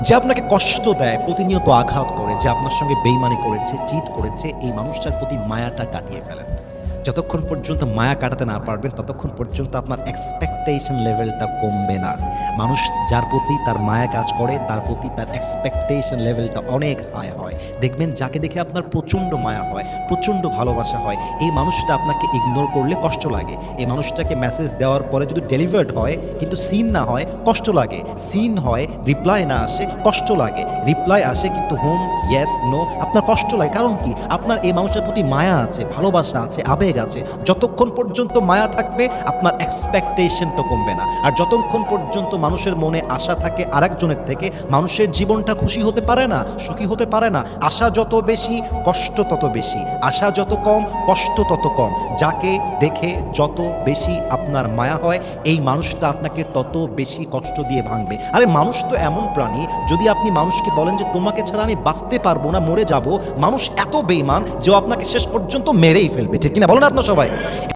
যে আপনাকে কষ্ট দেয়, প্রতিনিয়ত আঘাত করে, যে আপনার সঙ্গে বেইমানি করেছে, চিট করেছে, এই মানুষটার প্রতি মায়াটা কাটিয়ে ফেলেন। যতক্ষণ পর্যন্ত মায়া কাটাতে না পারবেন, ততক্ষণ পর্যন্ত আপনার এক্সপেকটেশন লেভেলটা কমবে না। মানুষ যার প্রতি তার মায়া কাজ করে, তার প্রতি তার এক্সপেকটেশন লেভেলটা অনেক হাই হয়। দেখবেন যাকে দেখে আপনার প্রচণ্ড মায়া হয়, প্রচণ্ড ভালোবাসা হয়, এই মানুষটা আপনাকে ইগনোর করলে কষ্ট লাগে। এই মানুষটাকে মেসেজ দেওয়ার পরে যদি ডেলিভার্ড হয় কিন্তু সিন না হয়, কষ্ট লাগে। সিন হয়, রিপ্লাই না আসে, কষ্ট লাগে। রিপ্লাই আসে কিন্তু হোম, ইয়েস, নো, আপনার কষ্ট লাগে। কারণ কি? আপনার এই মানুষের প্রতি মায়া আছে, ভালোবাসা আছে, আবেগ আছে। যতক্ষণ পর্যন্ত মায়া থাকবে, আপনার এক্সপেকটেশনটা কমবে না। আর যতক্ষণ পর্যন্ত মানুষের মনে আশা থাকে আরেকজনের থেকে, মানুষের জীবনটা খুশি হতে পারে না, সুখী হতে পারে না। আশা যত বেশি, কষ্ট তত বেশি। আশা যত কম, কষ্ট তত কম। যাকে দেখে যত বেশি আপনার মায়া হয়, এই মানুষটা আপনাকে তত বেশি কষ্ট দিয়ে ভাঙবে। আরে মানুষ তো এমন প্রাণী, যদি আপনি মানুষকে বলেন যে তোমাকে ছাড়া আমি বাঁচতে পারবো না, মরে যাব, মানুষ এত বেইমান যে ও আপনাকে শেষ পর্যন্ত মেরেই ফেলবে। ঠিক কিনা বলেন আপনার সবাই?